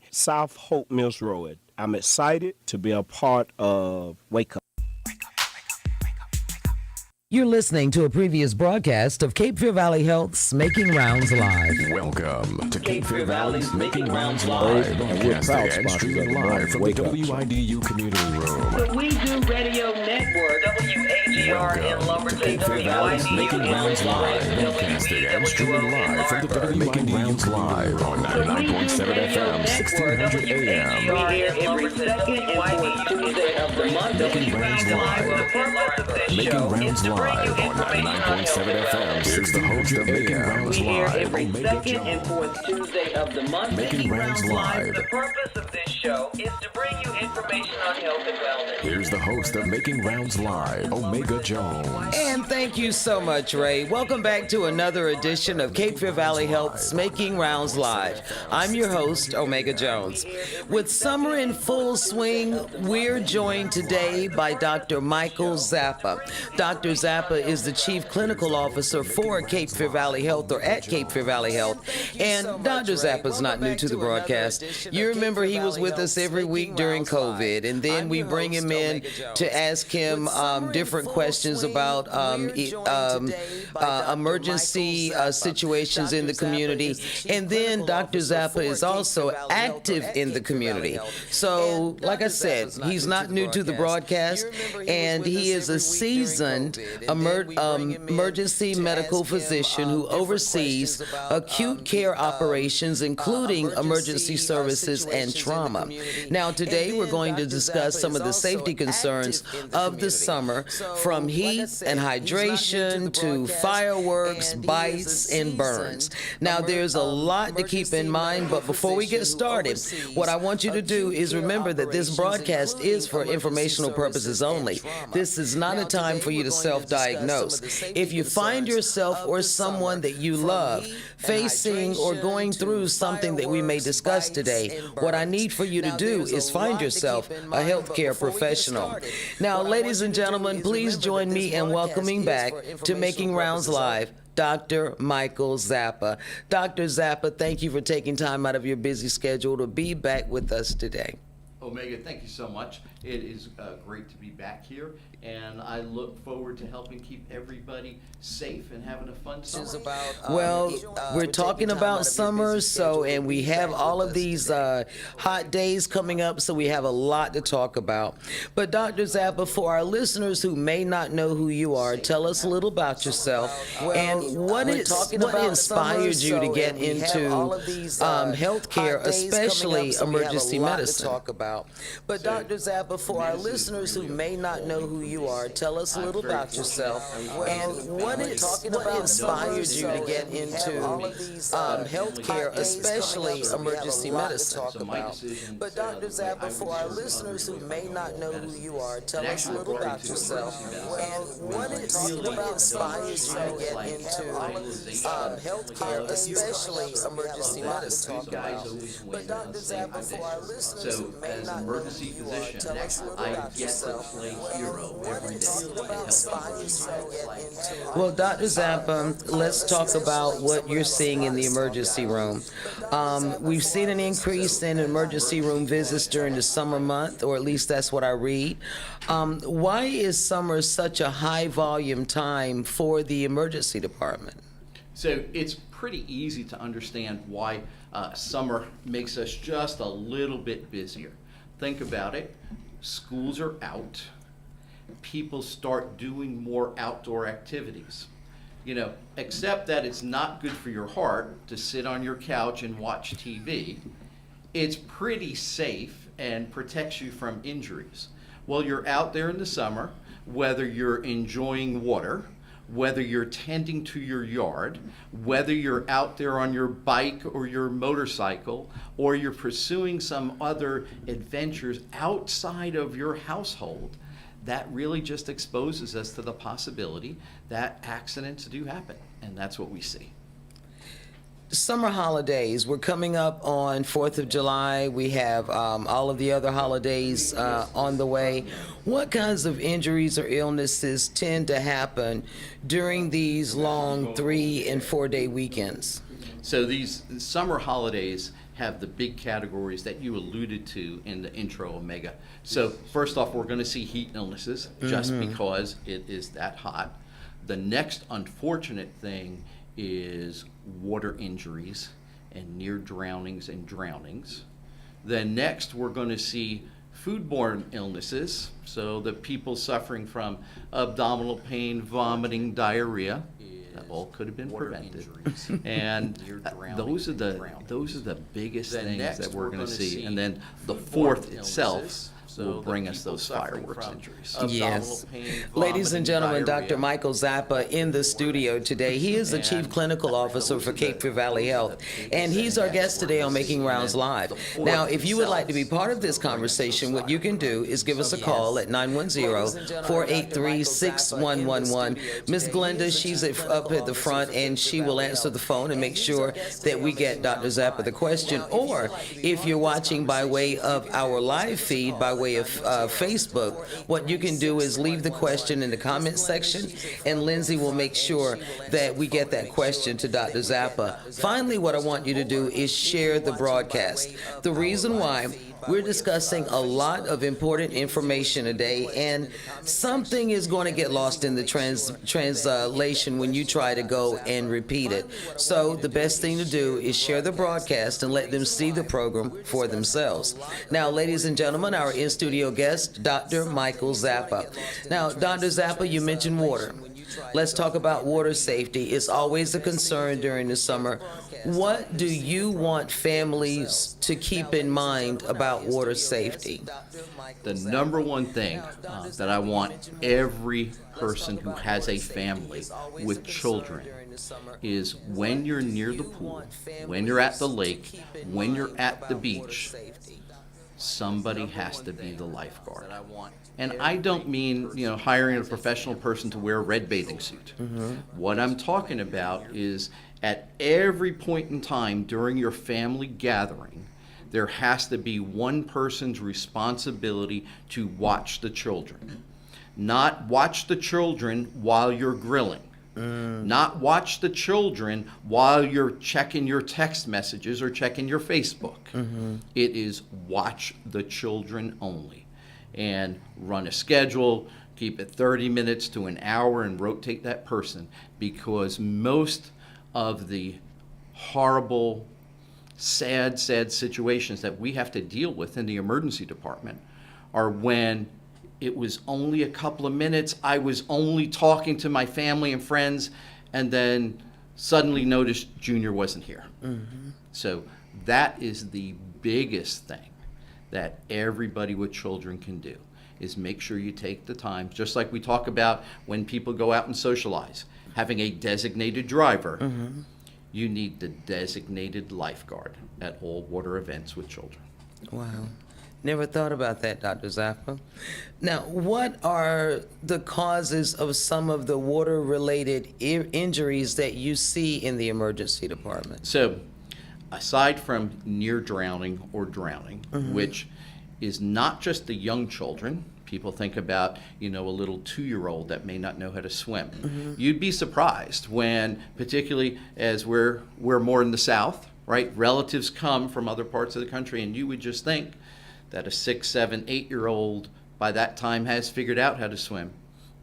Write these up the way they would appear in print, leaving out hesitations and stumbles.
South Hope Mills Road. I'm excited to be a part of Wake Up. You're listening to a previous broadcast of Cape Fear Valley Health's Making Rounds Live. Welcome to Cape Fear Valley's Making Rounds Live, broadcasting and streaming live from the WIDU Community Room. The We Do Radio Network, WAGR in Lumberton, Cape Fear Valley's Making Rounds Live, broadcasting and streaming live from the WIDU Live on 99.7 FM, 1600 AM. We here every second and fourth Tuesday of the month. Making Rounds Live. Making Rounds Live on 99.7 FM. Here's the host of Making Rounds We here Live, every Omega second and Jones. fourth Tuesday of the month. Making Rounds Live. The purpose of this show is to bring you information on health and wellness. Here's the host of Making Rounds Live, Omega Jones. And thank you so much, Ray. Welcome back to another edition of Cape Fear Valley Health's Making Rounds Live. I'm your host, Omega Jones. With summer in full swing, we're joined today by Dr. Michael Zappa. Dr. Zappa is the Chief Clinical Officer for Cape Fear Valley Health, or at Cape Fear Valley Health. And Dr. Zappa's not new to the broadcast. You remember he was with us every week during COVID, and then we bring him in to ask him different questions about emergency situations in the community. And then Dr. Zappa is also active in the community. So, like I said, he's not new to the broadcast, and he is a seasoned emergency medical physician who oversees acute care operations, including emergency services and trauma. Now, today we're going to discuss some of the safety concerns of the summer, from heat and hydration to fireworks, bites, and burns. Now, there's a lot to keep in mind, but before we get started, what I want you to do is remember that this broadcast is for informational purposes only. This is not a time for you to self-diagnose. If you find yourself or someone that you love facing or going through something that we may discuss today, what I need for you to do is find yourself a healthcare professional. Now, ladies and gentlemen, please join me in welcoming back to Making Rounds Live, Dr. Michael Zappa. Dr. Zappa, thank you for taking time out of your busy schedule to be back with us today. Omega, thank you so much. It is great to be back here, and I look forward to helping keep everybody safe and having a fun summer. Well, we're talking about summer, and we have all of these hot days coming up, so we have a lot to talk about. But Dr. Zappa, for our listeners who may not know who you are, tell us a little about yourself and what inspired you to get into healthcare, especially emergency medicine. But Dr. Zappa, for our listeners who may not know who you are, tell us a little about yourself and what inspired you to get into healthcare, especially emergency medicine. But Dr. Zappa, for our listeners who may not know who you are, tell us a little about yourself and what inspired you to get into healthcare, especially emergency medicine. But Dr. Zappa, for our listeners who may not know who you are, tell us a little about yourself. Well, Dr. Zappa, let's talk about what you're seeing in the emergency room. We've seen an increase in emergency room visits during the summer month, or at least that's what I read. Why is summer such a high volume time for the emergency department? So it's pretty easy to understand why summer makes us just a little bit busier. Think about it. Schools are out. People start doing more outdoor activities. Except that it's not good for your heart to sit on your couch and watch TV. It's pretty safe and protects you from injuries. Well, you're out there in the summer, whether you're enjoying water, whether you're tending to your yard, whether you're out there on your bike or your motorcycle, or you're pursuing some other adventures outside of your household, that really just exposes us to the possibility that accidents do happen, and that's what we see. Summer holidays, we're coming up on 4th of July. We have all of the other holidays on the way. What kinds of injuries or illnesses tend to happen during these long 3- and 4-day weekends? So these summer holidays have the big categories that you alluded to in the intro, Omega. So first off, we're going to see heat illnesses just because it is that hot. The next unfortunate thing is water injuries and near drownings and drownings. Then next, we're going to see foodborne illnesses, so the people suffering from abdominal pain, vomiting, diarrhea. That all could have been prevented. And those are the biggest things that we're going to see. And then the fourth itself will bring us those fireworks injuries. Yes. Ladies and gentlemen, Dr. Michael Zappa in the studio today. He is the Chief Clinical Officer for Cape Fear Valley Health, and he's our guest today on Making Rounds Live. Now, if you would like to be part of this conversation, what you can do is give us a call at 910-483-6111. Miss Glenda, she's up at the front, and she will answer the phone and make sure that we get Dr. Zappa the question. Or if you're watching by way of our live feed, by way of Facebook, what you can do is leave the question in the comment section, and Lindsay will make sure that we get that question to Dr. Zappa. Finally, what I want you to do is share the broadcast. The reason why, we're discussing a lot of important information today, and something is going to get lost in the translation when you try to go and repeat it. So the best thing to do is share the broadcast and let them see the program for themselves. Now, ladies and gentlemen, our in-studio guest, Dr. Michael Zappa. Now, Dr. Zappa, you mentioned water. Let's talk about water safety. It's always a concern during the summer. What do you want families to keep in mind about water safety? The number one thing that I want every person who has a family with children is when you're near the pool, when you're at the lake, when you're at the beach, somebody has to be the lifeguard. And I don't mean, hiring a professional person to wear a red bathing suit. What I'm talking about is at every point in time during your family gathering, there has to be one person's responsibility to watch the children. Not watch the children while you're grilling. Not watch the children while you're checking your text messages or checking your Facebook. It is watch the children only. And run a schedule, keep it 30 minutes to an hour, and rotate that person, because most of the horrible, sad situations that we have to deal with in the emergency department are when it was only a couple of minutes, I was only talking to my family and friends, and then suddenly noticed Junior wasn't here. So that is the biggest thing that everybody with children can do, is make sure you take the time, just like we talk about when people go out and socialize, having a designated driver. You need the designated lifeguard at all water events with children. Wow. Never thought about that, Dr. Zappa. Now, what are the causes of some of the water-related injuries that you see in the emergency department? So, aside from near drowning or drowning, which is not just the young children, people think about, a little 2-year-old that may not know how to swim. You'd be surprised when, particularly as we're more in the South, right? Relatives come from other parts of the country, and you would just think that a 6, 7, 8-year-old by that time has figured out how to swim.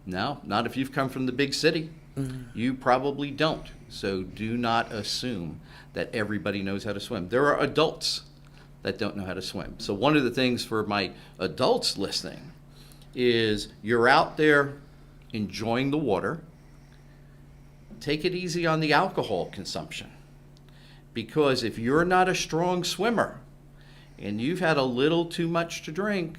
No, not if you've come from the big city. You probably don't. So do not assume that everybody knows how to swim. There are adults that don't know how to swim. So one of the things for my adults listening is you're out there enjoying the water. Take it easy on the alcohol consumption. Because if you're not a strong swimmer and you've had a little too much to drink,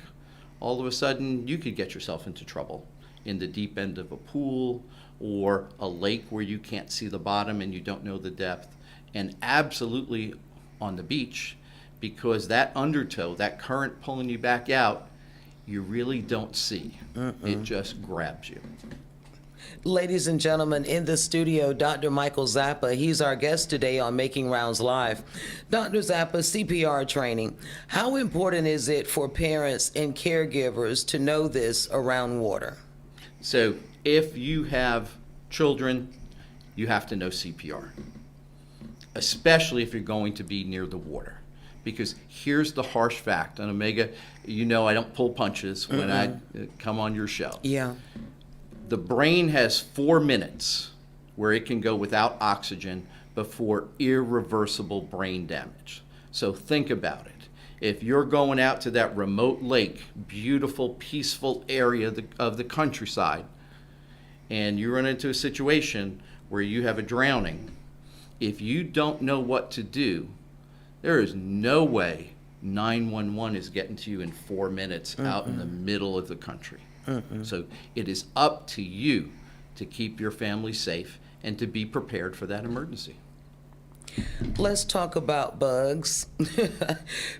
all of a sudden you could get yourself into trouble in the deep end of a pool or a lake where you can't see the bottom and you don't know the depth, and absolutely on the beach, because that undertow, that current pulling you back out, you really don't see. It just grabs you. Ladies and gentlemen, in the studio, Dr. Michael Zappa. He's our guest today on Making Rounds Live. Dr. Zappa, CPR training. How important is it for parents and caregivers to know this around water? So if you have children, you have to know CPR, especially if you're going to be near the water, Because here's the harsh fact, and Omega, you know I don't pull punches when I come on your show. Yeah. The brain has 4 minutes where it can go without oxygen before irreversible brain damage. So think about it. If you're going out to that remote lake, beautiful, peaceful area of the countryside, and you run into a situation where you have a drowning, if you don't know what to do, there is no way 911 is getting to you in 4 minutes out in the middle of the country. So it is up to you to keep your family safe and to be prepared for that emergency. Let's talk about bugs.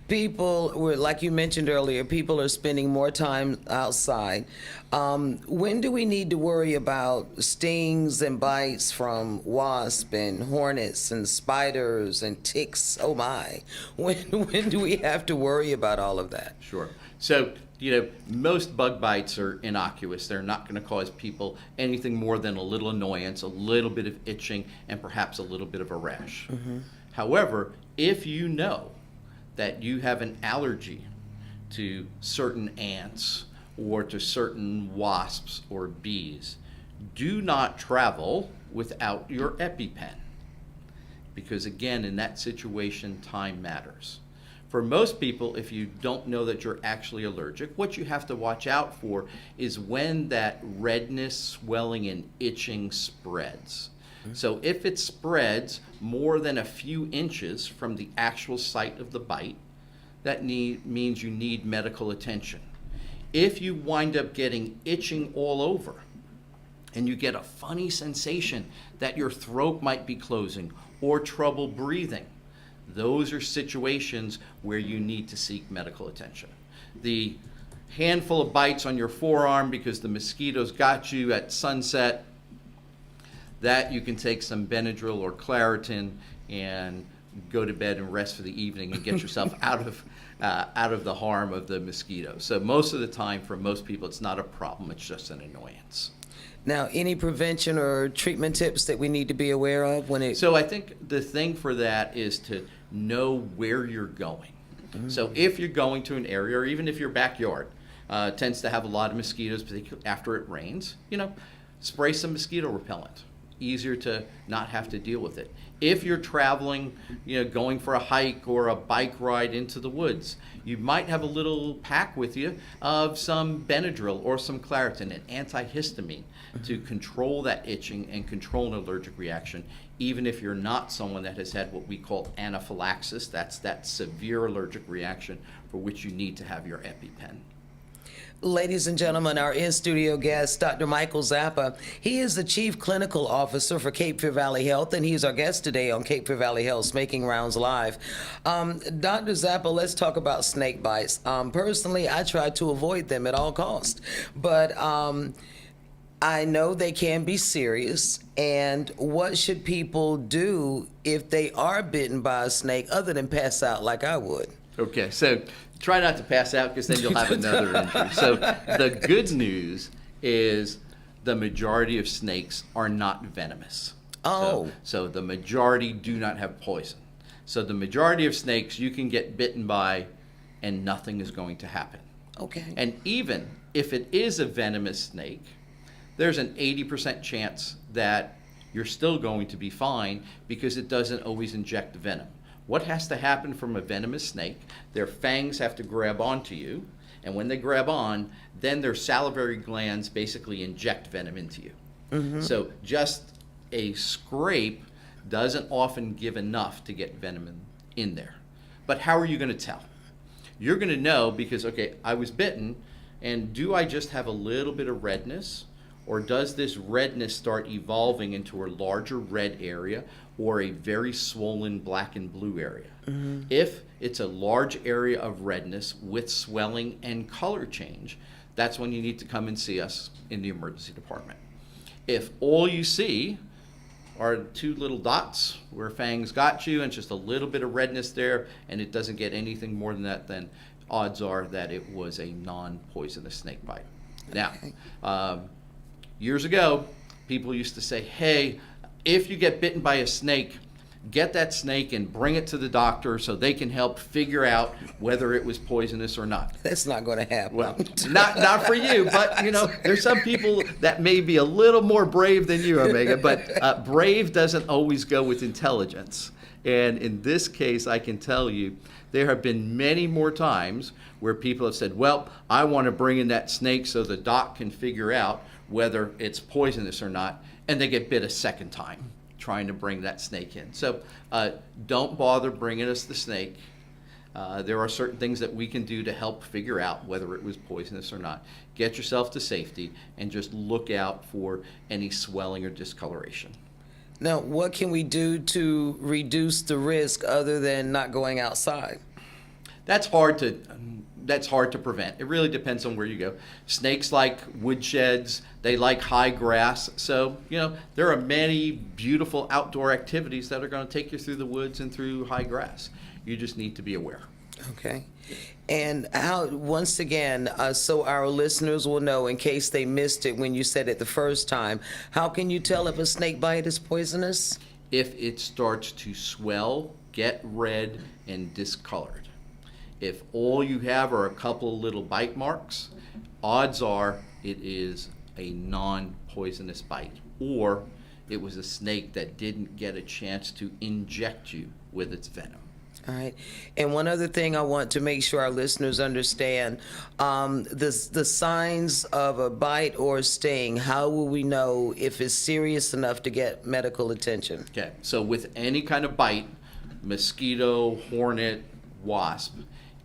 People were, like you mentioned earlier, people are spending more time outside. When do we need to worry about stings and bites from wasps and hornets and spiders and ticks? Oh my. When do we have to worry about all of that? Sure. So, most bug bites are innocuous. They're not going to cause people anything more than a little annoyance, a little bit of itching, and perhaps a little bit of a rash. However, if you know that you have an allergy to certain ants or to certain wasps or bees, do not travel without your EpiPen. Because again, in that situation, time matters. For most people, if you don't know that you're actually allergic, what you have to watch out for is when that redness, swelling, and itching spreads. So if it spreads more than a few inches from the actual site of the bite, that means you need medical attention. If you wind up getting itching all over, and you get a funny sensation that your throat might be closing or trouble breathing, those are situations where you need to seek medical attention. The handful of bites on your forearm because the mosquitoes got you at sunset, that you can take some Benadryl or Claritin and go to bed and rest for the evening and get yourself out of the harm of the mosquitoes. So most of the time, for most people, it's not a problem, it's just an annoyance. Now, any prevention or treatment tips that we need to be aware of when it... So I think the thing for that is to know where you're going. So if you're going to an area, or even if your backyard tends to have a lot of mosquitoes, particularly after it rains, spray some mosquito repellent. Easier to not have to deal with it. If you're traveling, going for a hike or a bike ride into the woods, you might have a little pack with you of some Benadryl or some Claritin, an antihistamine, to control that itching and control an allergic reaction, even if you're not someone that has had what we call anaphylaxis. That's that severe allergic reaction for which you need to have your EpiPen. Ladies and gentlemen, our in-studio guest, Dr. Michael Zappa. He is the Chief Clinical Officer for Cape Fear Valley Health, and he's our guest today on Cape Fear Valley Health's Making Rounds Live. Dr. Zappa, let's talk about snake bites. Personally, I try to avoid them at all costs, but I know they can be serious. And what should people do if they are bitten by a snake other than pass out like I would? Okay, so try not to pass out because then you'll have another injury. So the good news is the majority of snakes are not venomous. Oh. So the majority do not have poison. So the majority of snakes you can get bitten by and nothing is going to happen. Okay. And even if it is a venomous snake, there's an 80% chance that you're still going to be fine because it doesn't always inject venom. What has to happen from a venomous snake? Their fangs have to grab onto you, and when they grab on, then their salivary glands basically inject venom into you. So just a scrape doesn't often give enough to get venom in there. But how are you going to tell? You're going to know because, okay, I was bitten, and do I just have a little bit of redness? Or does this redness start evolving into a larger red area or a very swollen black and blue area? If it's a large area of redness with swelling and color change, that's when you need to come and see us in the emergency department. If all you see are 2 little dots where fangs got you and just a little bit of redness there and it doesn't get anything more than that, then odds are that it was a non-poisonous snake bite. Now, years ago, people used to say, hey, if you get bitten by a snake, get that snake and bring it to the doctor so they can help figure out whether it was poisonous or not. That's not going to happen. Well, not for you, but there's some people that may be a little more brave than you, Omega. But brave doesn't always go with intelligence. And in this case, I can tell you, there have been many more times where people have said, well, I want to bring in that snake so the doc can figure out whether it's poisonous or not, and they get bit a second time trying to bring that snake in. So don't bother bringing us the snake. There are certain things that we can do to help figure out whether it was poisonous or not. Get yourself to safety and just look out for any swelling or discoloration. Now, what can we do to reduce the risk other than not going outside? That's hard to prevent. It really depends on where you go. Snakes like woodsheds, they like high grass. So, there are many beautiful outdoor activities that are going to take you through the woods and through high grass. You just need to be aware. Okay. And how, once again, so our listeners will know in case they missed it when you said it the first time, how can you tell if a snake bite is poisonous? If it starts to swell, get red, and discolored. If all you have are a couple of little bite marks, odds are it is a non-poisonous bite, or it was a snake that didn't get a chance to inject you with its venom. All right. And one other thing I want to make sure our listeners understand, the signs of a bite or a sting, how will we know if it's serious enough to get medical attention? Okay, so with any kind of bite, mosquito, hornet, wasp,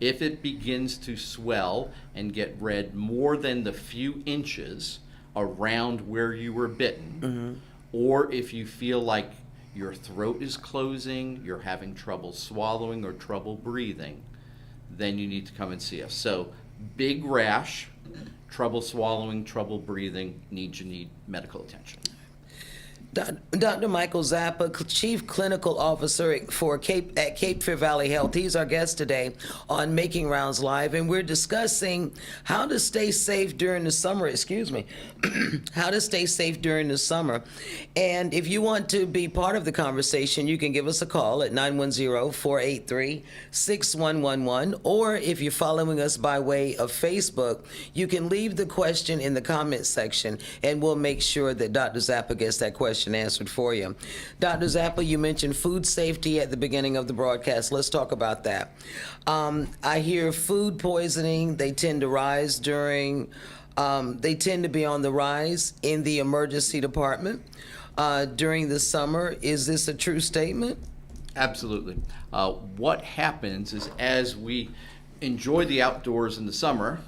if it begins to swell and get red more than the few inches around where you were bitten, or if you feel like your throat is closing, you're having trouble swallowing or trouble breathing, then you need to come and see us. So big rash, trouble swallowing, trouble breathing, you need medical attention. Dr. Michael Zappa, Chief Clinical Officer at Cape Fear Valley Health. He's our guest today on Making Rounds Live, and we're discussing how to stay safe during the summer. How to stay safe during the summer. And if you want to be part of the conversation, you can give us a call at 910-483-6111, or if you're following us by way of Facebook, you can leave the question in the comment section, and we'll make sure that Dr. Zappa gets that question answered for you. Dr. Zappa, you mentioned food safety at the beginning of the broadcast. Let's talk about that. I hear food poisoning, they tend to be on the rise in the emergency department during the summer. Is this a true statement? Absolutely. What happens is, as we enjoy the outdoors in the summer,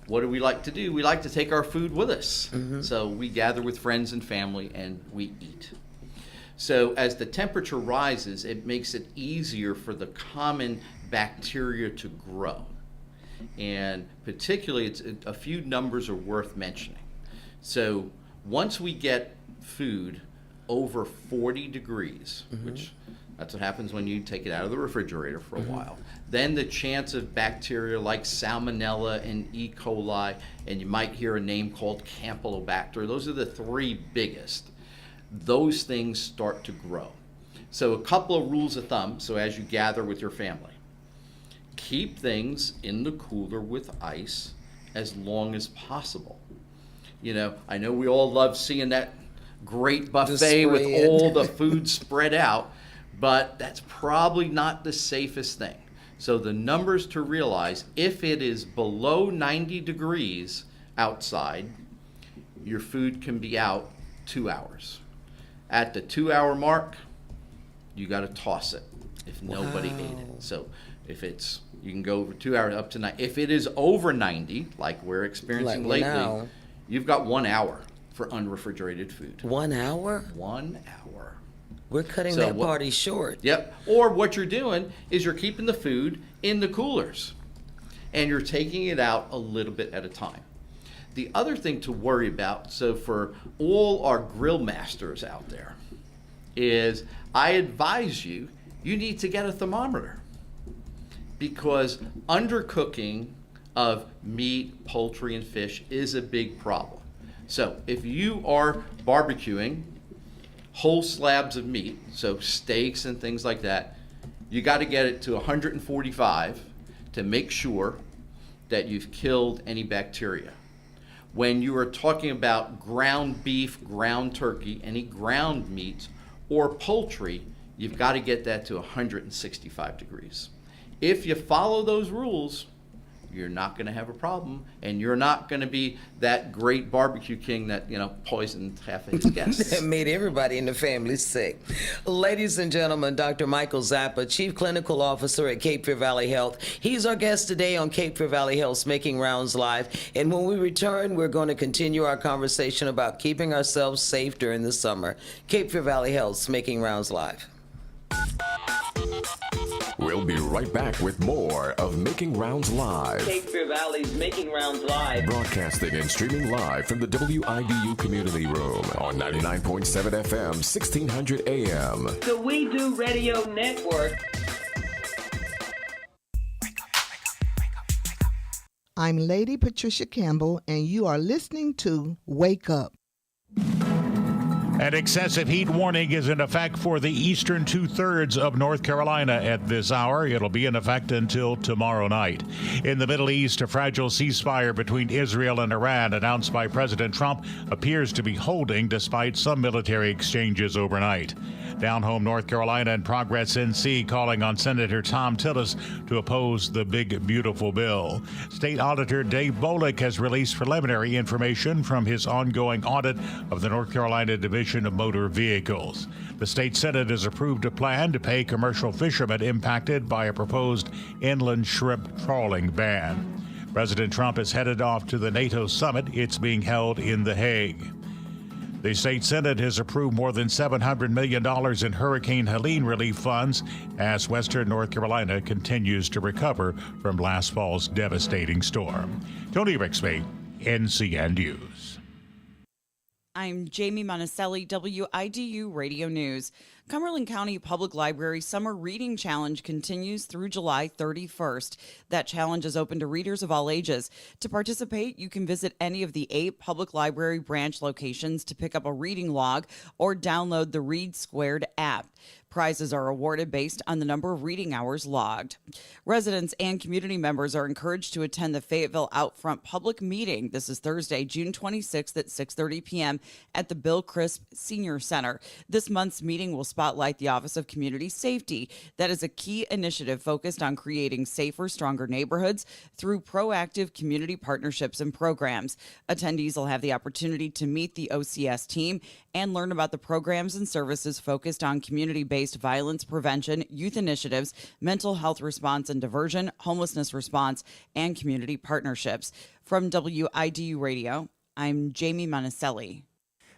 what do we like to do? We like to take our food with us. So we gather with friends and family and we eat. So as the temperature rises, it makes it easier for the common bacteria to grow. And particularly, a few numbers are worth mentioning. So once we get food over 40 degrees, which that's what happens when you take it out of the refrigerator for a while, then the chance of bacteria like Salmonella and E. coli, and you might hear a name called Campylobacter, those are the three biggest. Those things start to grow. So a couple of rules of thumb, so as you gather with your family. Keep things in the cooler with ice as long as possible. I know we all love seeing that great buffet with all the food spread out, but that's probably not the safest thing. So the numbers to realize, if it is below 90 degrees outside, your food can be out 2 hours. At the 2 hour mark, you got to toss it if nobody ate it. So you can go over 2 hours up to 90. If it is over 90, like we're experiencing lately, now, you've got 1 hour for unrefrigerated food. 1 hour? 1 hour. We're cutting that party short. Yep. Or what you're doing is you're keeping the food in the coolers and you're taking it out a little bit at a time. The other thing to worry about, so for all our grill masters out there, is I advise you need to get a thermometer, because undercooking of meat, poultry, and fish is a big problem. So if you are barbecuing whole slabs of meat, so steaks and things like that, you got to get it to 145 to make sure that you've killed any bacteria. When you are talking about ground beef, ground turkey, any ground meat, or poultry, you've got to get that to 165 degrees. If you follow those rules, you're not going to have a problem, and you're not going to be that great barbecue king that, poisoned half of his guests. That made everybody in the family sick. Ladies and gentlemen, Dr. Michael Zappa, Chief Clinical Officer at Cape Fear Valley Health. He's our guest today on Cape Fear Valley Health's Making Rounds Live. And when we return, we're going to continue our conversation about keeping ourselves safe during the summer. Cape Fear Valley Health's Making Rounds Live. We'll be right back with more of Making Rounds Live. Cape Fear Valley's Making Rounds Live. Broadcasting and streaming live from the WIDU Community Room on 99.7 FM, 1600 AM. The We Do Radio Network. I'm Lady Patricia Campbell, and you are listening to Wake Up. An excessive heat warning is in effect for the eastern two-thirds of North Carolina at this hour. It'll be in effect until tomorrow night. In the Middle East, a fragile ceasefire between Israel and Iran announced by President Trump appears to be holding despite some military exchanges overnight. Down home, North Carolina and Progress NC calling on Senator Tom Tillis to oppose the Big Beautiful Bill. State Auditor Dave Bolick has released preliminary information from his ongoing audit of the North Carolina Division of Motor Vehicles. The state Senate has approved a plan to pay commercial fishermen impacted by a proposed inland shrimp trawling ban. President Trump is headed off to the NATO summit. It's being held in The Hague. The state Senate has approved more than $700 million in Hurricane Helene relief funds as western North Carolina continues to recover from last fall's devastating storm. Tony Rixby, NCN News. I'm Jamie Monticelli, WIDU Radio News. Cumberland County Public Library Summer Reading Challenge continues through July 31st. That challenge is open to readers of all ages. To participate, you can visit any of the 8 public library branch locations to pick up a reading log or download the Read Squared app. Prizes are awarded based on the number of reading hours logged. Residents and community members are encouraged to attend the Fayetteville Outfront Public Meeting. This is Thursday, June 26th at 6:30 p.m. at the Bill Crisp Senior Center. This month's meeting will spotlight the Office of Community Safety. That is a key initiative focused on creating safer, stronger neighborhoods through proactive community partnerships and programs. Attendees will have the opportunity to meet the OCS team and learn about the programs and services focused on community-based violence prevention, youth initiatives, mental health response and diversion, homelessness response, and community partnerships. From WIDU Radio, I'm Jamie Monticelli.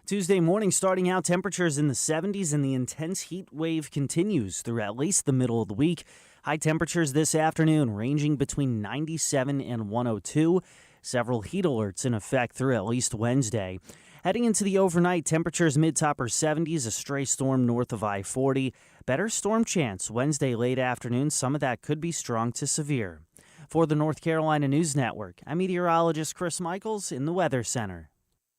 Tuesday morning starting out, temperatures in the 70s, and the intense heat wave continues through at least the middle of the week. High temperatures this afternoon ranging between 97 and 102. Several heat alerts in effect through at least Wednesday. Heading into the overnight, temperatures mid to upper 70s, a stray storm north of I-40. Better storm chance Wednesday late afternoon. Some of that could be strong to severe. For the North Carolina News Network, I'm meteorologist Chris Michaels in the Weather Center.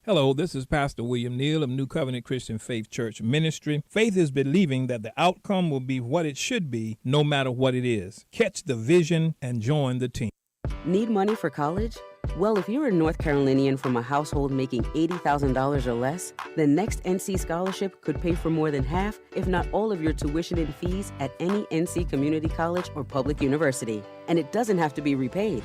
Hello, this is Pastor William Neal of New Covenant Christian Faith Church Ministry. Faith is believing that the outcome will be what it should be, no matter what it is. Catch the vision and join the team. Need money for college? Well, if you're a North Carolinian from a household making $80,000 or less, then Next NC Scholarship could pay for more than half, if not all of your tuition and fees at any NC community college or public university. And it doesn't have to be repaid.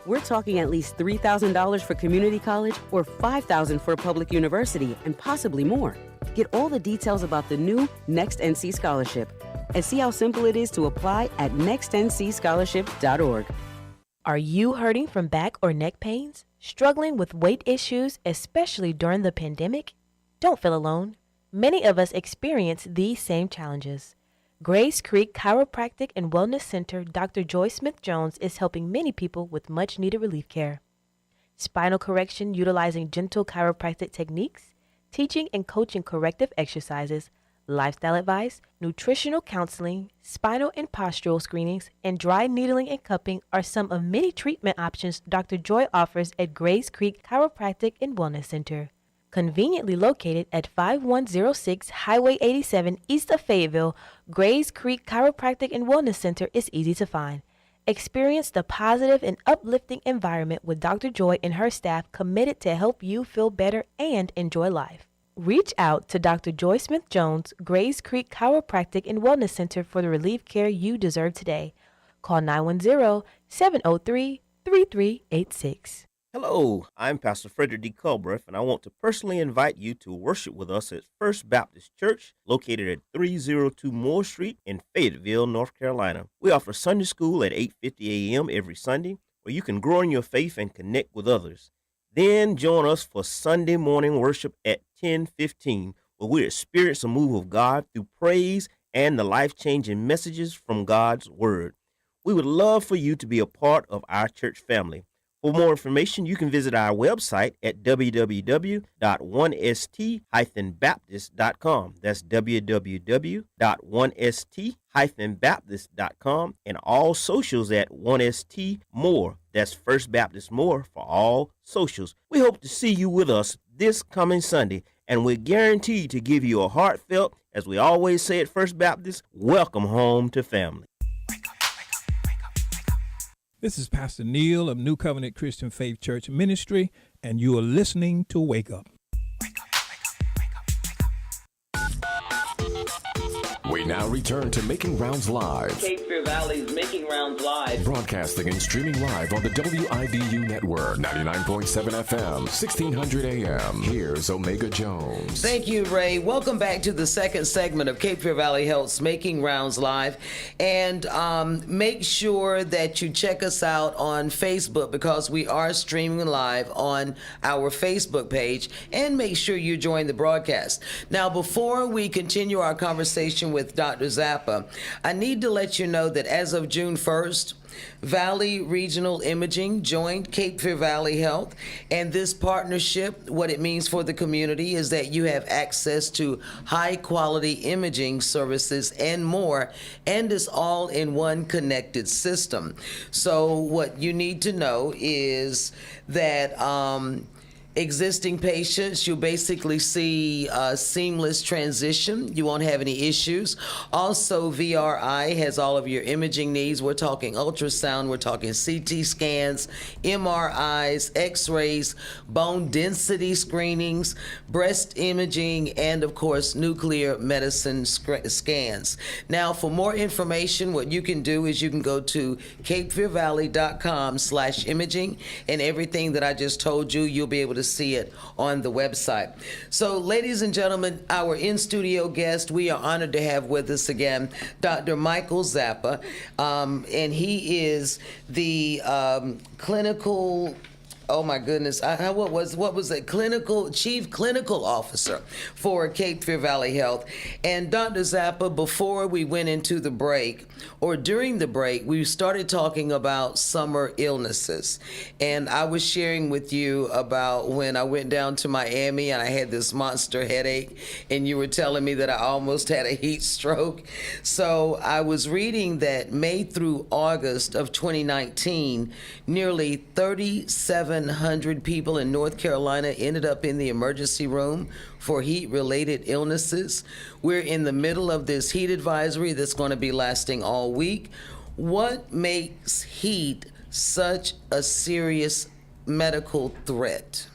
We're talking at least $3,000 for community college or $5,000 for a public university and possibly more. Get all the details about the new Next NC Scholarship and see how simple it is to apply at nextncscholarship.org. Are you hurting from back or neck pains? Struggling with weight issues, especially during the pandemic? Don't feel alone. Many of us experience these same challenges. Grace Creek Chiropractic and Wellness Center, Dr. Joy Smith-Jones is helping many people with much-needed relief care. Spinal correction utilizing gentle chiropractic techniques, teaching and coaching corrective exercises, lifestyle advice, nutritional counseling, spinal and postural screenings, and dry needling and cupping are some of many treatment options Dr. Joy offers at Grace Creek Chiropractic and Wellness Center. Conveniently located at 5106 Highway 87 east of Fayetteville, Grays Creek Chiropractic and Wellness Center is easy to find. Experience the positive and uplifting environment with Dr. Joy and her staff committed to help you feel better and enjoy life. Reach out to Dr. Joy Smith-Jones, Grays Creek Chiropractic and Wellness Center for the relief care you deserve today. Call 910-703-3386. Hello, I'm Pastor Frederick D. Culbreth, and I want to personally invite you to worship with us at First Baptist Church, located at 302 Moore Street in Fayetteville, North Carolina. We offer Sunday school at 8:50 a.m. every Sunday, where you can grow in your faith and connect with others. Then join us for Sunday morning worship at 10:15, where we experience a move of God through praise and the life-changing messages from God's Word. We would love for you to be a part of our church family. For more information, you can visit our website at www.1st-baptist.com. That's www.1st-baptist.com, and all socials at 1ST More. That's First Baptist More for all socials. We hope to see you with us this coming Sunday, and we're guaranteed to give you a heartfelt, as we always say at First Baptist, welcome home to family. This is Pastor Neil of New Covenant Christian Faith Church Ministry, and you are listening to Wake Up. We now return to Making Rounds Live. Cape Fear Valley's Making Rounds Live. Broadcasting and streaming live on the WIDU network, 99.7 FM, 1600 AM. Here's Omega Jones. Thank you, Ray. Welcome back to the second segment of Cape Fear Valley Health's Making Rounds Live. And make sure that you check us out on Facebook, because we are streaming live on our Facebook page. And make sure you join the broadcast. Now, before we continue our conversation with Dr. Zappa, I need to let you know that as of June 1st, Valley Regional Imaging joined Cape Fear Valley Health, and this partnership, what it means for the community is that you have access to high quality imaging services and more, and it's all in one connected system. So what you need to know is that existing patients, you'll basically see a seamless transition. You won't have any issues. Also, VRI has all of your imaging needs. We're talking ultrasound, we're talking CT scans, MRIs, X-rays, bone density screenings, breast imaging, and of course, nuclear medicine scans. Now, for more information, what you can do is you can go to capefearvalley.com/imaging, and everything that I just told you, you'll be able to see it on the website. So, ladies and gentlemen, our in-studio guest, we are honored to have with us again Dr. Michael Zappa, and he is the clinical, oh my goodness, what was it? Chief Clinical Officer for Cape Fear Valley Health. And Dr. Zappa, before we went into the break, or during the break, we started talking about summer illnesses. And I was sharing with you about when I went down to Miami and I had this monster headache, and you were telling me that I almost had a heat stroke. So I was reading that May through August of 2019, nearly 3,700 people in North Carolina ended up in the emergency room for heat-related illnesses. We're in the middle of this heat advisory that's going to be lasting all week. What makes heat such a serious medical threat?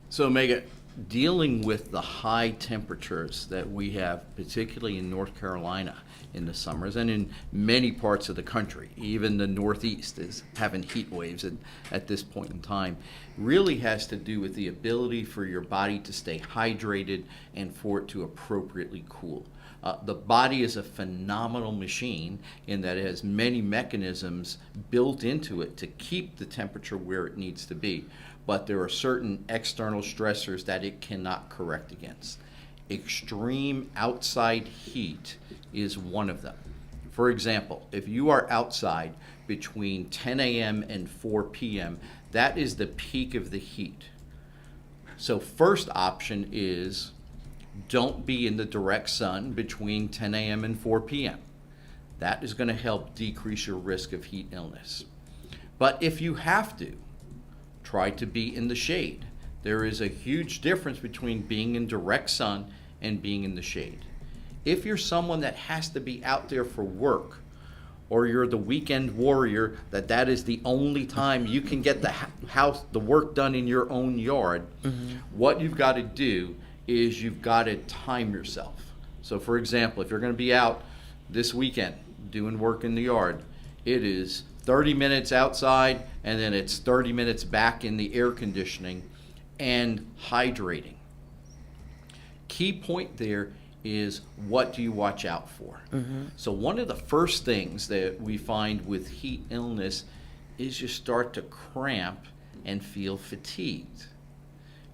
So, Omega, dealing with the high temperatures that we have, particularly in North Carolina in the summers and in many parts of the country, even the Northeast is having heat waves at this point in time, really has to do with the ability for your body to stay hydrated and for it to appropriately cool. The body is a phenomenal machine in that it has many mechanisms built into it to keep the temperature where it needs to be, but there are certain external stressors that it cannot correct against. Extreme outside heat is one of them. For example, if you are outside between 10 a.m. and 4 p.m., that is the peak of the heat. So first option is don't be in the direct sun between 10 a.m. and 4 p.m. That is going to help decrease your risk of heat illness. But if you have to, try to be in the shade. There is a huge difference between being in direct sun and being in the shade. If you're someone that has to be out there for work, or you're the weekend warrior that is the only time you can get the work done in your own yard, what you've got to do is you've got to time yourself. So for example, if you're going to be out this weekend doing work in the yard, it is 30 minutes outside and then it's 30 minutes back in the air conditioning and hydrating. Key point there is, what do you watch out for? So one of the first things that we find with heat illness is you start to cramp and feel fatigued.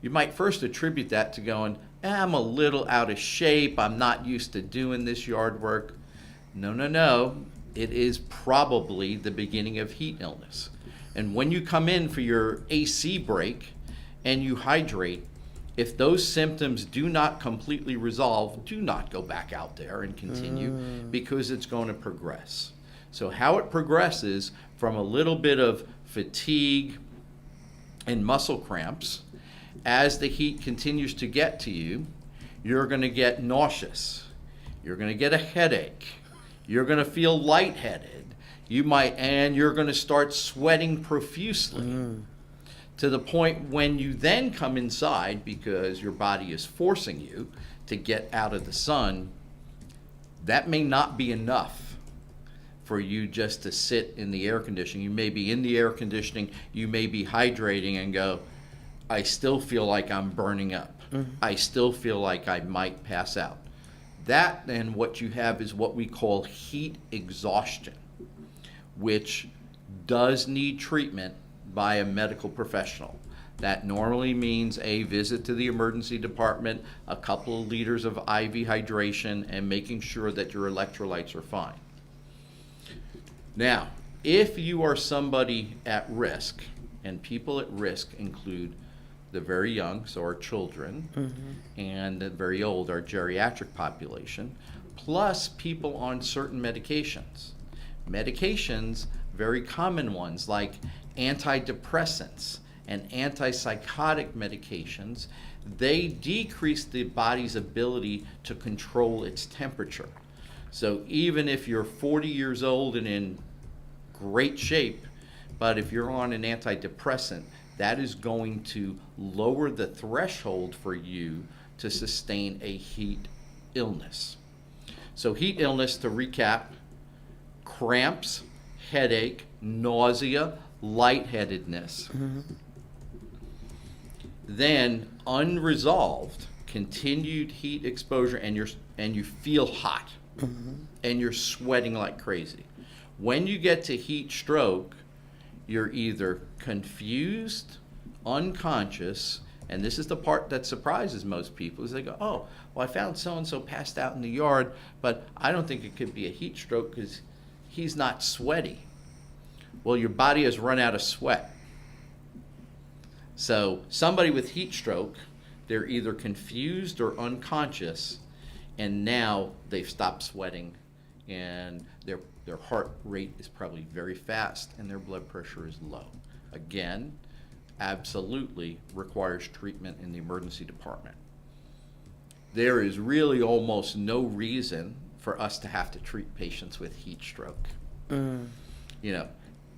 You might first attribute that to going, I'm a little out of shape, I'm not used to doing this yard work. No. It is probably the beginning of heat illness. And when you come in for your AC break and you hydrate, if those symptoms do not completely resolve, do not go back out there and continue, because it's going to progress. So how it progresses from a little bit of fatigue and muscle cramps, as the heat continues to get to you, you're going to get nauseous. You're going to get a headache. You're going to feel lightheaded. You're going to start sweating profusely. To the point when you then come inside, because your body is forcing you to get out of the sun, that may not be enough for you just to sit in the air conditioning. You may be in the air conditioning, you may be hydrating and go, I still feel like I'm burning up. I still feel like I might pass out. That then what you have is what we call heat exhaustion, which does need treatment by a medical professional. That normally means a visit to the emergency department, a couple of liters of IV hydration, and making sure that your electrolytes are fine. Now, if you are somebody at risk, and people at risk include the very young, so our children, and the very old, our geriatric population, plus people on certain medications. Medications, very common ones like antidepressants and antipsychotic medications, they decrease the body's ability to control its temperature. So even if you're 40 years old and in great shape, but if you're on an antidepressant, that is going to lower the threshold for you to sustain a heat illness. So heat illness, to recap: cramps, headache, nausea, lightheadedness. Then unresolved, continued heat exposure, and you feel hot, and you're sweating like crazy. When you get to heat stroke, you're either confused, unconscious, and this is the part that surprises most people, is they go, oh, well, I found so-and-so passed out in the yard, but I don't think it could be a heat stroke because he's not sweaty. Well, your body has run out of sweat. So somebody with heat stroke, they're either confused or unconscious, and now they've stopped sweating, and their heart rate is probably very fast, and their blood pressure is low. Again, absolutely requires treatment in the emergency department. There is really almost no reason for us to have to treat patients with heat stroke. You know,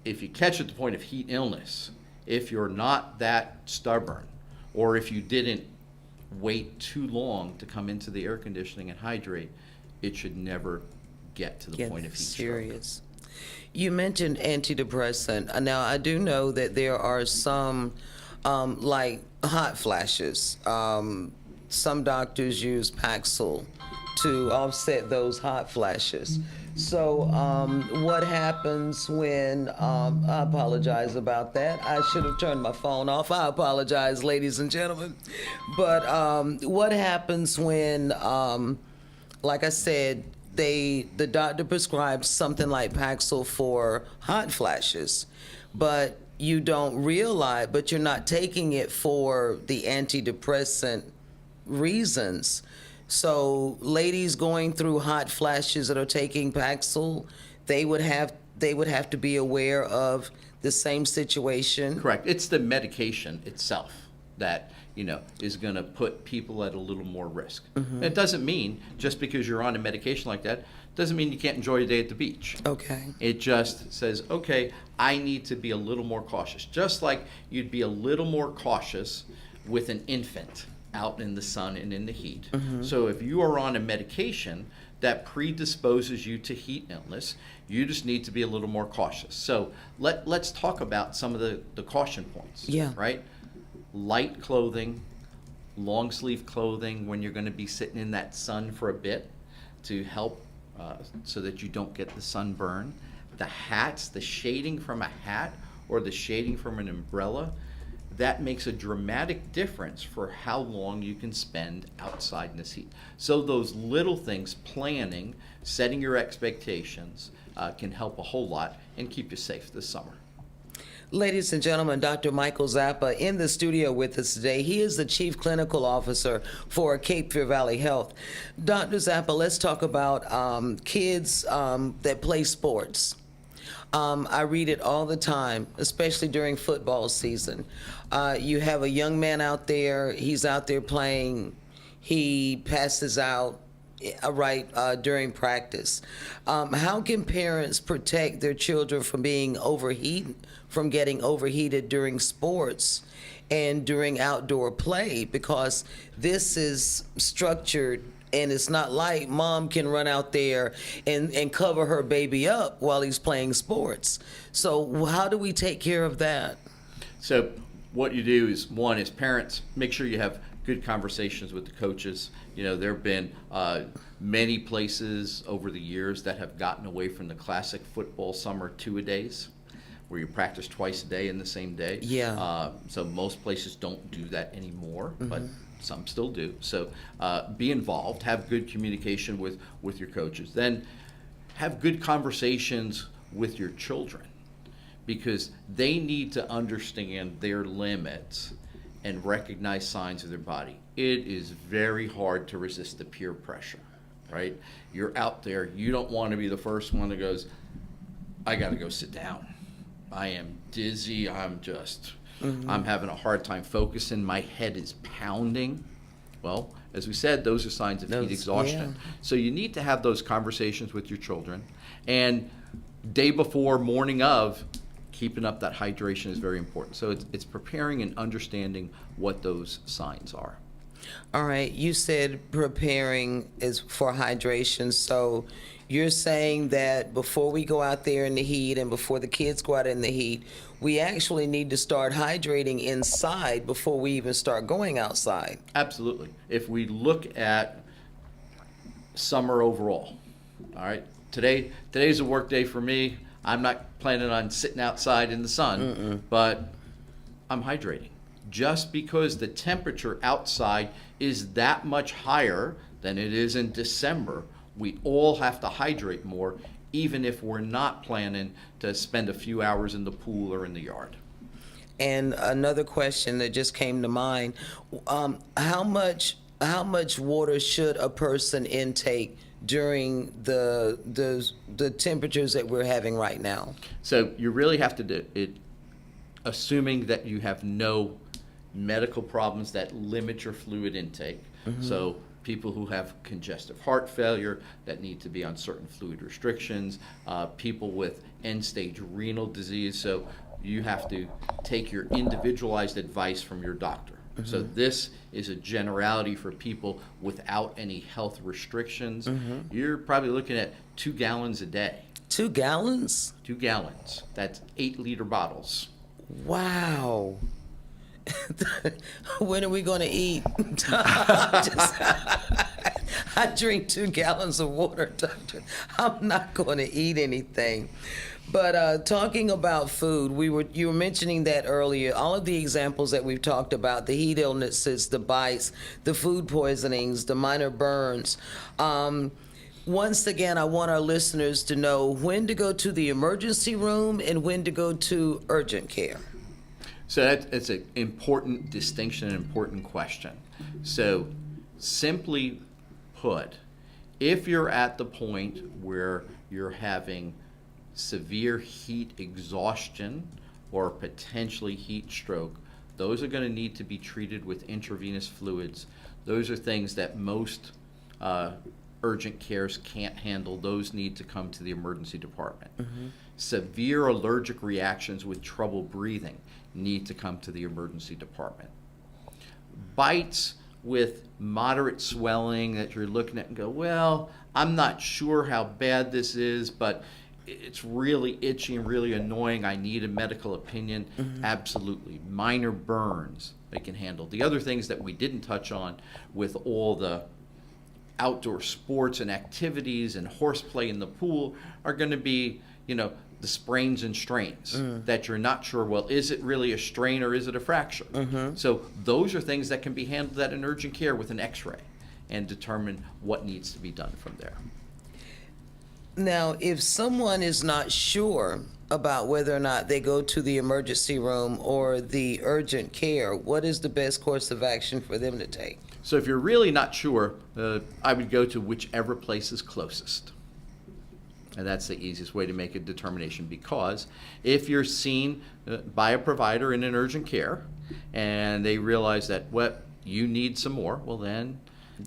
if you catch at the point of heat illness, if you're not that stubborn, or if you didn't wait too long to come into the air conditioning and hydrate, it should never get to the point of heat serious. You mentioned antidepressant. Now, I do know that there are some, like hot flashes. Some doctors use Paxil to offset those hot flashes. So what happens when, I apologize about that. I should have turned my phone off. I apologize, ladies and gentlemen. But what happens when, like I said, the doctor prescribes something like Paxil for hot flashes, but you don't realize, but you're not taking it for the antidepressant reasons. So ladies going through hot flashes that are taking Paxil, they would have to be aware of the same situation. Correct. It's the medication itself. that, is going to put people at a little more risk. It doesn't mean just because you're on a medication like that, doesn't mean you can't enjoy a day at the beach. Okay. It just says, okay, I need to be a little more cautious. Just like you'd be a little more cautious with an infant out in the sun and in the heat. So if you are on a medication that predisposes you to heat illness, you just need to be a little more cautious. So let's talk about some of the caution points. Yeah. Right? Light clothing, long sleeve clothing when you're going to be sitting in that sun for a bit to help so that you don't get the sunburn. The hats, the shading from a hat or the shading from an umbrella, that makes a dramatic difference for how long you can spend outside in this heat. So those little things, planning, setting your expectations, can help a whole lot and keep you safe this summer. Ladies and gentlemen, Dr. Michael Zappa in the studio with us today. He is the Chief Clinical Officer for Cape Fear Valley Health. Dr. Zappa, let's talk about kids that play sports. I read it all the time, especially during football season. You have a young man out there, he's out there playing, he passes out during practice. How can parents protect their children from getting overheated during sports and during outdoor play? Because this is structured, and it's not like mom can run out there and cover her baby up while he's playing sports. So how do we take care of that? So what you do is, one is parents, make sure you have good conversations with the coaches. There have been many places over the years that have gotten away from the classic football summer two-a-days, where you practice twice a day in the same day. Yeah. So most places don't do that anymore, but some still do. So be involved, have good communication with your coaches. Then have good conversations with your children, because they need to understand their limits and recognize signs of their body. It is very hard to resist the peer pressure, right? You're out there, you don't want to be the first one that goes, I got to go sit down. I am dizzy, I'm having a hard time focusing, my head is pounding. Well, as we said, those are signs of heat exhaustion. Yeah. So you need to have those conversations with your children. And day before, morning of, keeping up that hydration is very important. So it's preparing and understanding what those signs are. All right, you said preparing is for hydration. So you're saying that before we go out there in the heat and before the kids go out in the heat, we actually need to start hydrating inside before we even start going outside. Absolutely. If we look at summer overall, all right, today's a work day for me. I'm not planning on sitting outside in the sun, but I'm hydrating. Just because the temperature outside is that much higher than it is in December, we all have to hydrate more, even if we're not planning to spend a few hours in the pool or in the yard. And another question that just came to mind, how much water should a person intake during the temperatures that we're having right now? So you really have to do it, assuming that you have no medical problems that limit your fluid intake. So people who have congestive heart failure that need to be on certain fluid restrictions, people with end-stage renal disease. So you have to take your individualized advice from your doctor. So this is a generality for people without any health restrictions. You're probably looking at 2 gallons a day. 2 gallons? 2 gallons. That's 8-liter bottles. Wow. When are we going to eat? I drink 2 gallons of water, doctor. I'm not going to eat anything. But talking about food, you were mentioning that earlier. All of the examples that we've talked about, the heat illnesses, the bites, the food poisonings, the minor burns. Once again, I want our listeners to know when to go to the emergency room and when to go to urgent care. So that's an important distinction, an important question. So simply put, if you're at the point where you're having severe heat exhaustion or potentially heat stroke, those are going to need to be treated with intravenous fluids. Those are things that most urgent cares can't handle. Those need to come to the emergency department. Severe allergic reactions with trouble breathing need to come to the emergency department. Bites with moderate swelling that you're looking at and go, well, I'm not sure how bad this is, but it's really itchy and really annoying. I need a medical opinion. Absolutely. Minor burns they can handle. The other things that we didn't touch on with all the outdoor sports and activities and horseplay in the pool are going to be, the sprains and strains that you're not sure, well, is it really a strain or is it a fracture? So those are things that can be handled at an urgent care with an x-ray and determine what needs to be done from there. Now, if someone is not sure about whether or not they go to the emergency room or the urgent care, what is the best course of action for them to take? So if you're really not sure, I would go to whichever place is closest. And that's the easiest way to make a determination, because if you're seen by a provider in an urgent care and they realize that, you need some more, well, then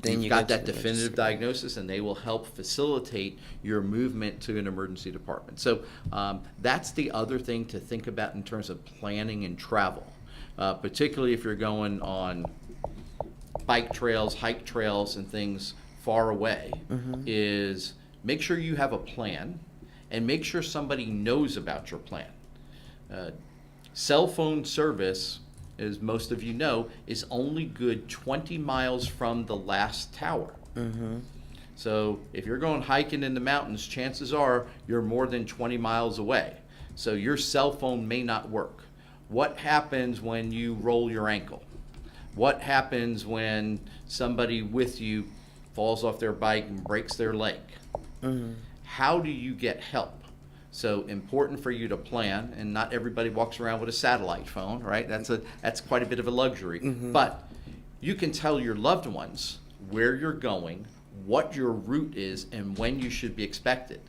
you've got that definitive diagnosis and they will help facilitate your movement to an emergency department. So that's the other thing to think about in terms of planning and travel, particularly if you're going on bike trails, hike trails, and things far away, is make sure you have a plan and make sure somebody knows about your plan. Cell phone service, as most of you know, is only good 20 miles from the last tower. So if you're going hiking in the mountains, chances are you're more than 20 miles away. So your cell phone may not work. What happens when you roll your ankle? What happens when somebody with you falls off their bike and breaks their leg? How do you get help? So important for you to plan, and not everybody walks around with a satellite phone, right? That's quite a bit of a luxury. But you can tell your loved ones where you're going, what your route is, and when you should be expected.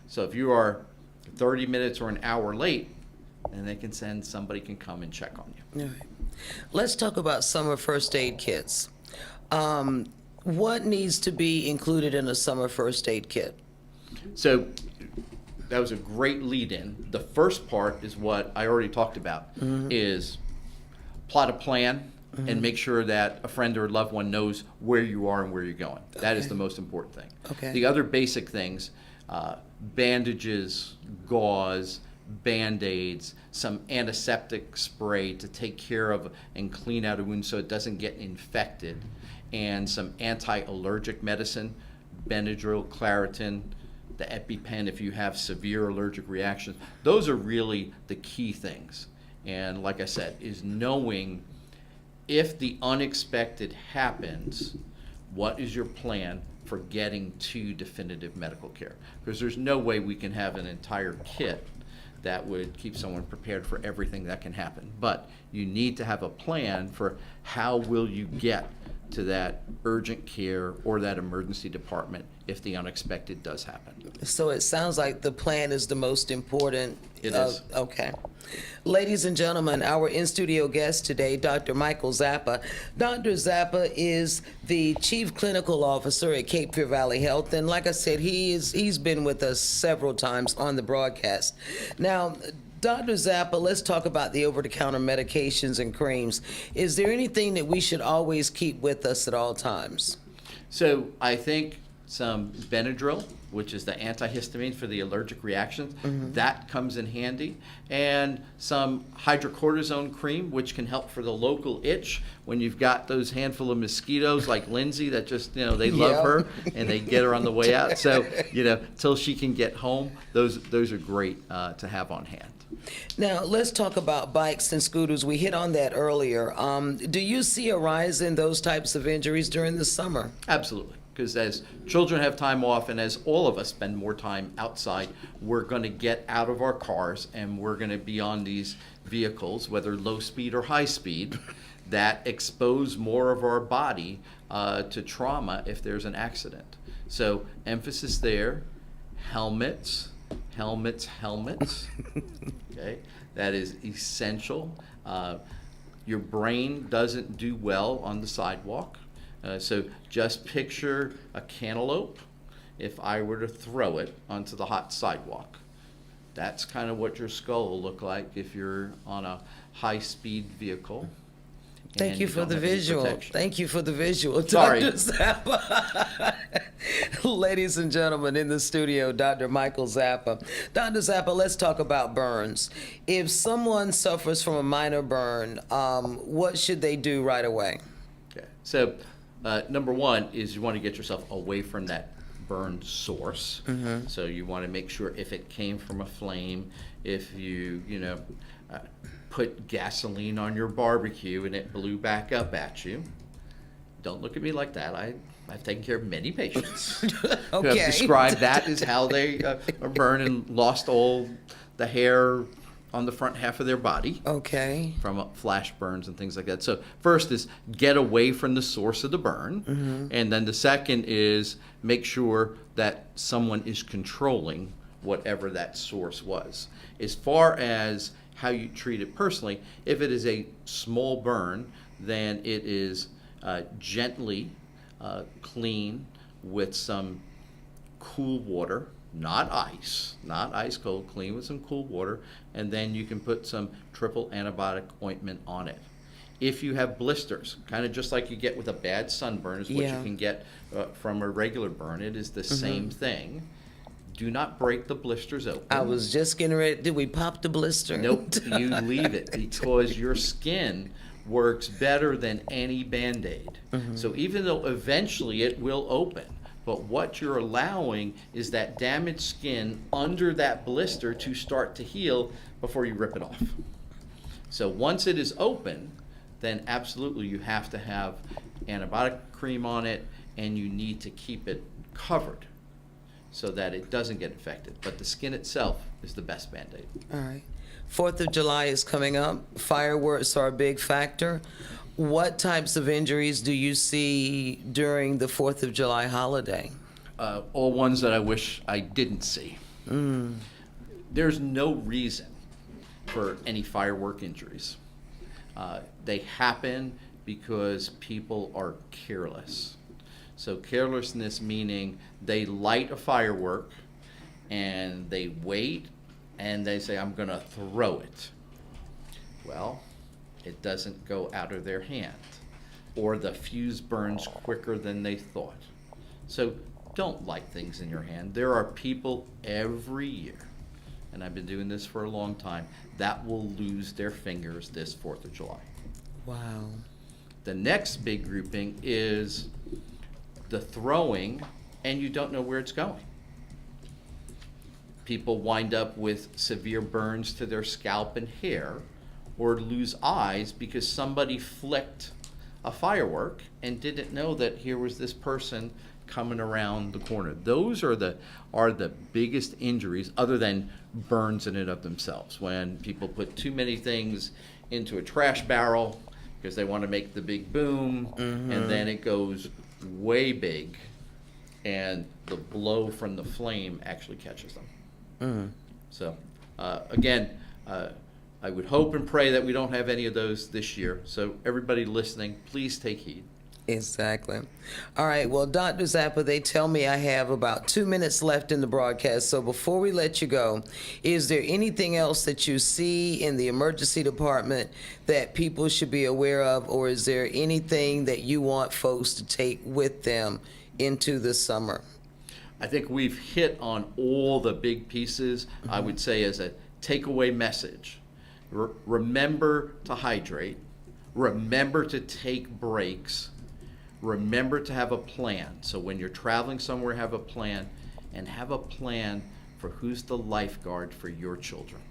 So if you are 30 minutes or an hour late, then they can send somebody can come and check on you. All right. Let's talk about summer first aid kits. What needs to be included in a summer first aid kit? So that was a great lead in. The first part is what I already talked about, is plot a plan and make sure that a friend or a loved one knows where you are and where you're going. That is the most important thing. The other basic things, bandages, gauze, Band-Aids, some antiseptic spray to take care of and clean out a wound so it doesn't get infected, and some anti-allergic medicine, Benadryl, Claritin, the EpiPen if you have severe allergic reactions. Those are really the key things. And like I said, is knowing if the unexpected happens, what is your plan for getting to definitive medical care? Because there's no way we can have an entire kit that would keep someone prepared for everything that can happen. But you need to have a plan for how will you get to that urgent care or that emergency department if the unexpected does happen. So it sounds like the plan is the most important. It is. Okay. Ladies and gentlemen, our in-studio guest today, Dr. Michael Zappa. Dr. Zappa is the Chief Clinical Officer at Cape Fear Valley Health, and like I said, he's been with us several times on the broadcast. Now, Dr. Zappa, let's talk about the over-the-counter medications and creams. Is there anything that we should always keep with us at all times? So I think some Benadryl, which is the antihistamine for the allergic reactions, that comes in handy. And some hydrocortisone cream, which can help for the local itch when you've got those handful of mosquitoes like Lindsay that just, they love her and they get her on the way out. So, till she can get home, those are great to have on hand. Now, let's talk about bikes and scooters. We hit on that earlier. Do you see a rise in those types of injuries during the summer? Absolutely. Because as children have time off and as all of us spend more time outside, we're going to get out of our cars and we're going to be on these vehicles, whether low speed or high speed, that expose more of our body to trauma if there's an accident. So emphasis there, helmets. Okay, that is essential. Your brain doesn't do well on the sidewalk. So just picture a cantaloupe if I were to throw it onto the hot sidewalk. That's kind of what your skull will look like if you're on a high-speed vehicle. Thank you for the visual. Thank you for the visual, Sorry. Dr. Zappa. Ladies and gentlemen, in the studio, Dr. Michael Zappa. Dr. Zappa, let's talk about burns. If someone suffers from a minor burn, what should they do right away? Okay. So, number one is you want to get yourself away from that burn source. Mm-hmm. So you want to make sure if it came from a flame, if you put gasoline on your barbecue and it blew back up at you. Don't look at me like that. I've taken care of many patients who have described that as how they burn and lost all the hair on the front half of their body. Okay. From flash burns and things like that. So first is get away from the source of the burn. Mm-hmm. And then the second is make sure that someone is controlling whatever that source was. As far as how you treat it personally, if it is a small burn, then it is gently clean with some cool water, not ice cold, clean with some cool water, and then you can put some triple antibiotic ointment on it. If you have blisters, kind of just like you get with a bad sunburn is what you can get from a regular burn, it is the same thing. Do not break the blisters open. I was just getting ready. Did we pop the blister? Nope, you leave it because your skin works better than any Band-Aid. So even though eventually it will open, but what you're allowing is that damaged skin under that blister to start to heal before you rip it off. So once it is open, then absolutely you have to have antibiotic cream on it and you need to keep it covered so that it doesn't get infected. But the skin itself is the best Band-Aid. All right. 4th of July is coming up. Fireworks are a big factor. What types of injuries do you see during the 4th of July holiday? All ones that I wish I didn't see. There's no reason for any firework injuries. They happen because people are careless. So carelessness meaning they light a firework and they wait and they say, I'm gonna throw it. Well, it doesn't go out of their hand, or the fuse burns quicker than they thought. So don't light things in your hand. There are people every year, and I've been doing this for a long time, that will lose their fingers this 4th of July. Wow. The next big grouping is the throwing, and you don't know where it's going. People wind up with severe burns to their scalp and hair, or lose eyes because somebody flicked a firework and didn't know that here was this person coming around the corner. Those are the biggest injuries, other than burns in and of themselves. When people put too many things into a trash barrel because they want to make the big boom, and then it goes way big, and the blow from the flame actually catches them. So again, I would hope and pray that we don't have any of those this year. So everybody listening, please take heed. Exactly. All right. Well, Dr. Zappa, they tell me I have about 2 minutes left in the broadcast. So before we let you go, is there anything else that you see in the emergency department that people should be aware of, or is there anything that you want folks to take with them into the summer? I think we've hit on all the big pieces. I would say as a takeaway message, remember to hydrate, remember to take breaks, remember to have a plan. So when you're traveling somewhere, have a plan, and have a plan for who's the lifeguard for your children.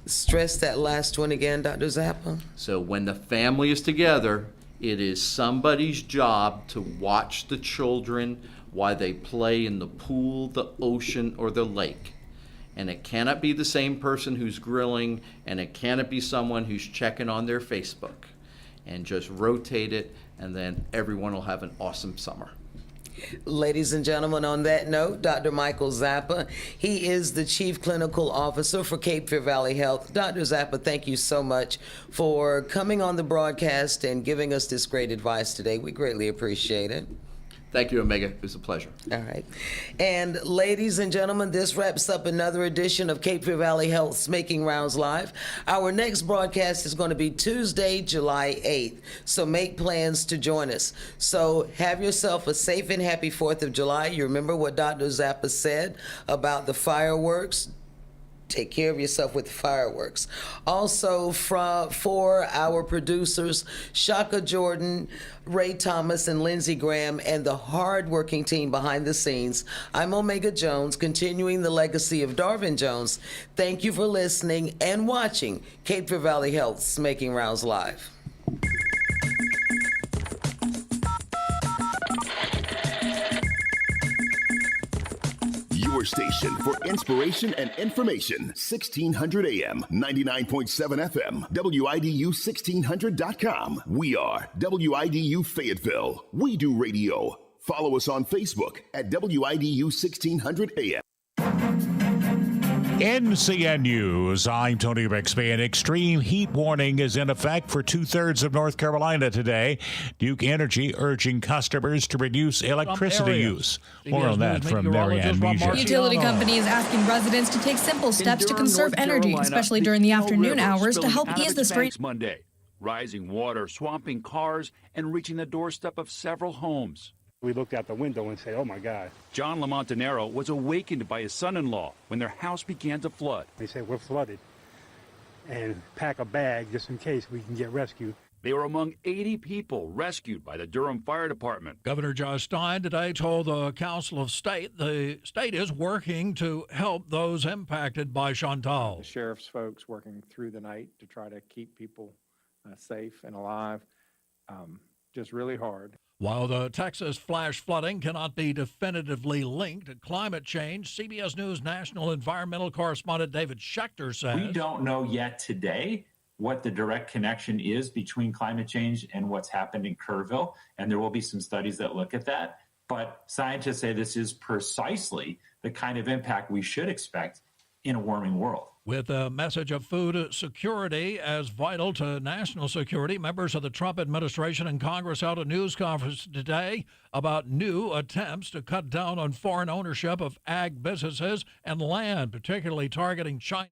Stress that last one again, Dr. Zappa. So when the family is together, it is somebody's job to watch the children while they play in the pool, the ocean, or the lake. And it cannot be the same person who's grilling, and it cannot be someone who's checking on their Facebook. And just rotate it, and then everyone will have an awesome summer. Ladies and gentlemen, on that note, Dr. Michael Zappa, he is the Chief Clinical Officer for Cape Fear Valley Health. Dr. Zappa, thank you so much for coming on the broadcast and giving us this great advice today. We greatly appreciate it. Thank you, Omega. It was a pleasure. All right. And ladies and gentlemen, this wraps up another edition of Cape Fear Valley Health's Making Rounds Live. Our next broadcast is going to be Tuesday, July 8th. So make plans to join us. So have yourself a safe and happy 4th of July. You remember what Dr. Zappa said about the fireworks? Take care of yourself with the fireworks. Also, for our producers, Shaka Jordan, Ray Thomas, and Lindsey Graham, and the hard-working team behind the scenes, I'm Omega Jones, continuing the legacy of Darvin Jones. Thank you for listening and watching Cape Fear Valley Health's Making Rounds Live. Your station for inspiration and information. 1600 AM, 99.7 FM, WIDU1600.com. We are WIDU Fayetteville. We do radio. Follow us on Facebook at WIDU1600 AM. NCN News, I'm Tony Bixby. An extreme heat warning is in effect for 2/3 of North Carolina today. Duke Energy urging customers to reduce electricity use. More on that from Marianne Measure. The utility company is asking residents to take simple steps to conserve energy, especially during the afternoon hours, to help ease the strain. Monday, rising water swamping cars and reaching the doorstep of several homes. We looked out the window and said, oh, my God. John Lamontanero was awakened by his son-in-law when their house began to flood. They said, we're flooded, and pack a bag just in case we can get rescued. They were among 80 people rescued by the Durham Fire Department. Governor Josh Stein today told the Council of State the state is working to help those impacted by Chantal. The sheriff's folks working through the night to try to keep people safe and alive. Just really hard. While the Texas flash flooding cannot be definitively linked to climate change, CBS News national environmental correspondent David Schechter says, we don't know yet today what the direct connection is between climate change and what's happened in Kerrville, and there will be some studies that look at that. But scientists say this is precisely the kind of impact we should expect in a warming world. With a message of food security as vital to national security, members of the Trump administration and Congress held a news conference today about new attempts to cut down on foreign ownership of ag businesses and land, particularly targeting China.